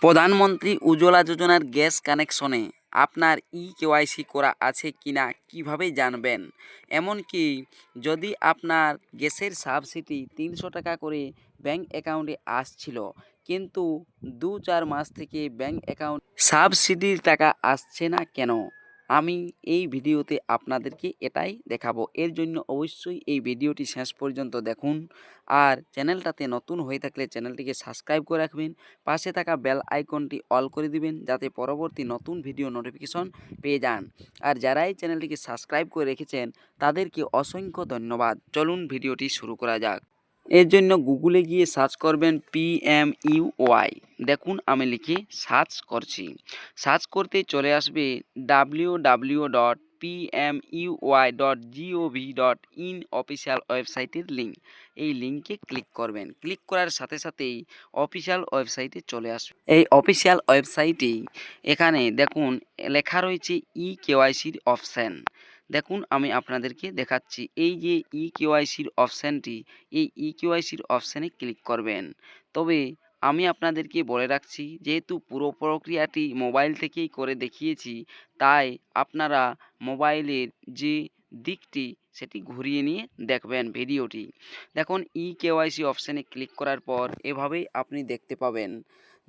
প্রধানমন্ত্রী উজ্জ্বলা যোজনার গ্যাস কানেকশনে আপনার কেওয়াইসি করা আছে কিনা কিভাবে জানবেন? এমনকি যদি আপনার গ্যাসের সাবসিডি ৩০০ টাকা করে ব্যাংক অ্যাকাউন্টে আসছিল, কিন্তু ২-৪ মাস থেকে ব্যাংক অ্যাকাউন্ট সাবসিডির টাকা আসছে না কেন? আমি এই ভিডিওতে আপনাদেরকে এটাই দেখাবো। এর জন্য অবশ্যই এই ভিডিওটি শেষ পর্যন্ত দেখুন। আর চ্যানেলটাতে নতুন হয়ে থাকলে চ্যানেলটিকে সাবস্ক্রাইব করে রাখবেন। পাশে থাকা বেল আইকনটি অল করে দিবেন, যাতে পরবর্তী নতুন ভিডিও নোটিফিকেশন পেয়ে যান। আর যারা এই চ্যানেলটিকে সাবস্ক্রাইব করে রেখেছেন তাদেরকে অসংখ্য ধন্যবাদ। চলুন ভিডিওটি শুরু করা যাক। এর জন্য গুগলে গিয়ে সার্চ করবেন PMUY। দেখুন আমি লিখে সার্চ করছি। সার্চ করতেই চলে আসবে www.pmuy.gov.in অফিসিয়াল ওয়েবসাইটের লিঙ্ক। এই লিঙ্কে ক্লিক করবেন। ক্লিক করার সাথে সাথেই অফিসিয়াল ওয়েবসাইটে চলে আসবে। এই অফিসিয়াল ওয়েবসাইটেই এখানে দেখুন লেখা রয়েছে কেওয়াইসির অপশান। দেখুন আমি আপনাদেরকে দেখাচ্ছি, এই যে কেওয়াইসির অপশানটি, এই কেওয়াইসির অপশানে ক্লিক করবেন। তবে আমি আপনাদেরকে বলে রাখছি, যেহেতু পুরো প্রক্রিয়াটি মোবাইল থেকেই করে দেখিয়েছি, তাই আপনারা মোবাইলের যে দিকটি সেটি ঘুরিয়ে নিয়ে দেখবেন ভিডিওটি। দেখুন কেওয়াইসি অপশানে ক্লিক করার পর এভাবেই আপনি দেখতে পাবেন।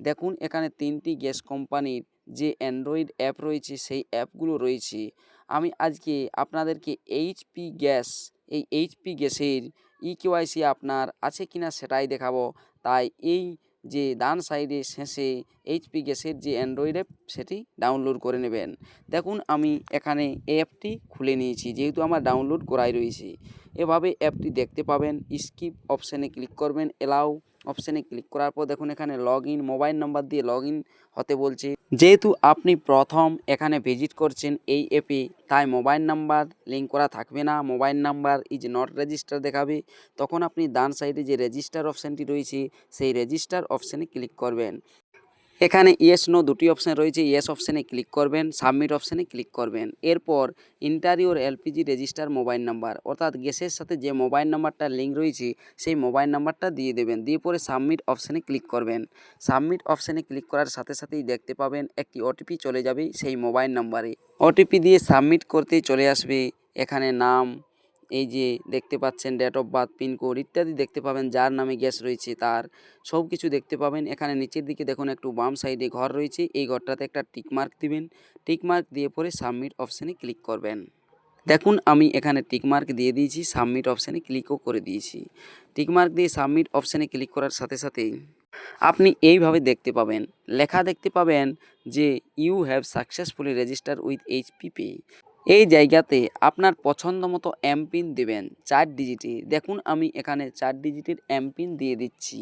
দেখুন এখানে 3টি গ্যাস কোম্পানির যে অ্যান্ড্রয়েড অ্যাপ রয়েছে সেই অ্যাপগুলো রয়েছে। আমি আজকে আপনাদেরকে এইচপি গ্যাসের কেওয়াইসি আপনার আছে কিনা সেটাই দেখাবো। তাই এই যে ডান সাইডে শেষে এইচপি গ্যাসের যে অ্যান্ড্রয়েড অ্যাপ সেটি ডাউনলোড করে নেবেন। দেখুন আমি এখানে অ্যাপটি খুলে নিয়েছি, যেহেতু আমার ডাউনলোড করাই রয়েছে। এভাবে অ্যাপটি দেখতে পাবেন। স্কিপ অপশানে ক্লিক করবেন। এলাও অপশানে ক্লিক করার পর দেখুন এখানে মোবাইল নাম্বার দিয়ে লগ ইন হতে বলছে। যেহেতু আপনি প্রথম এখানে ভিজিট করছেন এই অ্যাপে, তাই মোবাইল নাম্বার লিঙ্ক করা থাকবে না। Mobile number is not register দেখাবে। তখন আপনি ডান সাইডে যে রেজিস্টার অপশানটি রয়েছে সেই রেজিস্টার অপশানে ক্লিক করবেন। এখানে ইয়েস নো দুটি অপশান রয়েছে। ইয়েস অপশানে ক্লিক করবেন, সাবমিট অপশানে ক্লিক করবেন। এরপর enter your LPG register mobile number, অর্থাৎ গ্যাসের সাথে যে মোবাইল নাম্বারটা লিঙ্ক রয়েছে সেই মোবাইল নাম্বারটা দিয়ে দেবেন। দিয়ে পরে সাবমিট অপশানে ক্লিক করবেন। সাবমিট অপশানে ক্লিক করার সাথে সাথেই দেখতে পাবেন একটি ওটিপি চলে যাবে সেই মোবাইল নাম্বারে। ওটিপি দিয়ে সাবমিট করতেই চলে আসবে এখানে নাম, এই যে দেখতে পাচ্ছেন ডেট অফ বার্থ, পিনকোড ইত্যাদি দেখতে পাবেন। যার নামে গ্যাস রয়েছে তার সব কিছু দেখতে পাবেন। এখানে নিচের দিকে দেখুন একটু বাম সাইডে ঘর রয়েছে, এই ঘরটাতে একটা টিকমার্ক দিবেন। টিকমার্ক দিয়ে পরে সাবমিট অপশানে ক্লিক করবেন। দেখুন আমি এখানে টিকমার্ক দিয়ে দিয়েছি, সাবমিট অপশানে ক্লিকও করে দিয়েছি। টিকমার্ক দিয়ে সাবমিট অপশানে ক্লিক করার সাথে সাথেই আপনি এইভাবে দেখতে পাবেন, লেখা দেখতে পাবেন যে you have successfully register with HP pay. এই জায়গাতে আপনার পছন্দ মতো এমপিন দেবেন 4 ডিজিটের। দেখুন আমি এখানে 4 ডিজিটের এমপিন দিয়ে দিচ্ছি।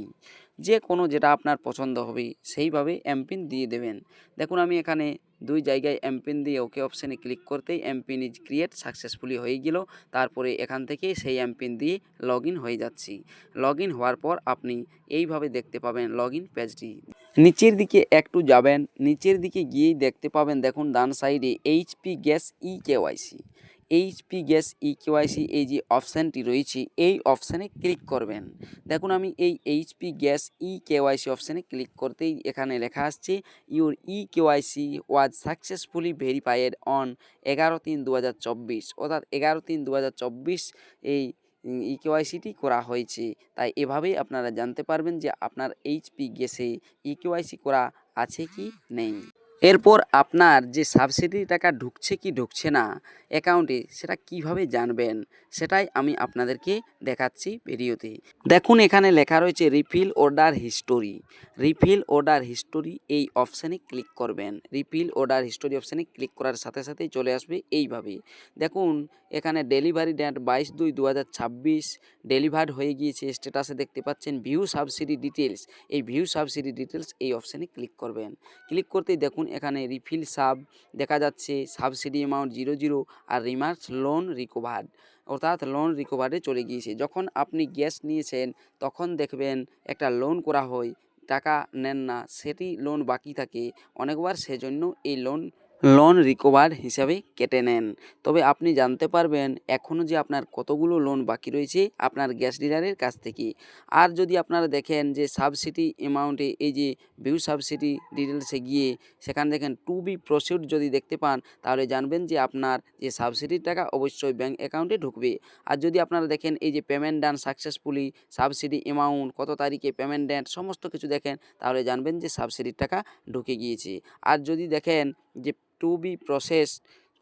যে কোনো যেটা আপনার পছন্দ হবে সেইভাবে এমপিন দিয়ে দেবেন। দেখুন আমি এখানে 2 জায়গায় এমপিন দিয়ে ওকে অপশানে ক্লিক করতেই এমপিন ইজ ক্রিয়েট সাকসেসফুলি হয়ে গেল। তারপরে এখান থেকে সেই এমপিন দিয়ে লগ ইন হয়ে যাচ্ছি। লগ ইন হওয়ার পর আপনি এইভাবে দেখতে পাবেন লগ ইন পেজটি। নিচের দিকে একটু যাবেন, নিচের দিকে গিয়েই দেখতে পাবেন দেখুন ডান সাইডে HP gas KYC. HP gas KYC এই যে অপশানটি রয়েছে এই অপশানে ক্লিক করবেন। দেখুন আমি এই এইচপি গ্যাস কেওয়াইসি অপশানে ক্লিক করতেই এখানে লেখা আসছে your KYC was successfully verified on 11/3/2024, অর্থাৎ 11/3/2024 এই কেওয়াইসিটি করা হয়েছে। তাই এভাবেই আপনারা জানতে পারবেন যে আপনার এইচপি গ্যাসে কেওয়াইসি করা আছে কি নেই। এরপর আপনার যে সাবসিডির টাকা ঢুকছে কি ঢুকছে না অ্যাকাউন্টে, সেটা কিভাবে জানবেন সেটাই আমি আপনাদেরকে দেখাচ্ছি ভিডিওতে। দেখুন এখানে লেখা রয়েছে refill order history. Refill order history এই অপশানে ক্লিক করবেন। রিফিল অর্ডার হিস্টোরি অপশানে ক্লিক করার সাথে সাথেই চলে আসবে এইভাবে। দেখুন এখানে ডেলিভারি ডেট 22/2/2026 ডেলিভার্ড হয়ে গিয়েছে স্ট্যাটাসে দেখতে পাচ্ছেন। ভিউ সাবসিডি ডিটেলস, এই ভিউ সাবসিডি ডিটেলস এই অপশানে ক্লিক করবেন। ক্লিক করতেই দেখুন এখানে রিফিল সাব দেখা যাচ্ছে, সাবসিডি অ্যামাউন্ট 00 আর রিমার্কস লোন রিকভার্ড, অর্থাৎ লোন রিকভারে চলে গিয়েছে। যখন আপনি গ্যাস নিয়েছেন তখন দেখবেন একটা লোন করা হয়, টাকা নেন না, সেটি লোন বাকি থাকে অনেকবার, সেজন্য এই লোন লোন রিকভার হিসাবে কেটে নেন। তবে আপনি জানতে পারবেন এখনও যে আপনার কতগুলো লোন বাকি রয়েছে আপনার গ্যাস ডিলারের কাছ থেকে। আর যদি আপনারা দেখেন যে সাবসিডি অ্যামাউন্টে এই যে ভিউ সাবসিডি ডিটেলসে গিয়ে সেখানে দেখেন টু বি প্রসিউড যদি দেখতে পান তাহলে জানবেন যে আপনার যে সাবসিডির টাকা অবশ্যই ব্যাঙ্ক অ্যাকাউন্টে ঢুকবে। আর যদি আপনারা দেখেন এই যে পেমেন্ট ডান সাকসেসফুলি, সাবসিডি অ্যামাউন্ট, কত তারিখে পেমেন্ট ডেট সমস্ত কিছু দেখেন তাহলে জানবেন যে সাবসিডির টাকা ঢুকে গিয়েছে। আর যদি দেখেন যে টু বি প্রসেস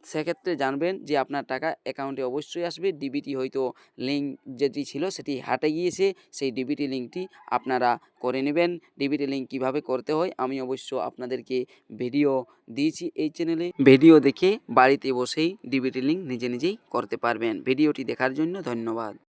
সেক্ষেত্রে জানবেন যে আপনার টাকা অ্যাকাউন্টে অবশ্যই আসবে। ডিবিটি হয়তো লিঙ্ক যেটি ছিল সেটি হাটে গিয়েছে, সেই ডিবিটি লিঙ্কটি আপনারা করে নেবেন। ডিবিটি লিঙ্ক কীভাবে করতে হয় আমি অবশ্য আপনাদেরকে ভিডিও দিয়েছি এই চ্যানেলে। ভিডিও দেখে বাড়িতে বসেই ডিবিটি লিঙ্ক নিজে নিজেই করতে পারবেন। ভিডিওটি দেখার জন্য ধন্যবাদ।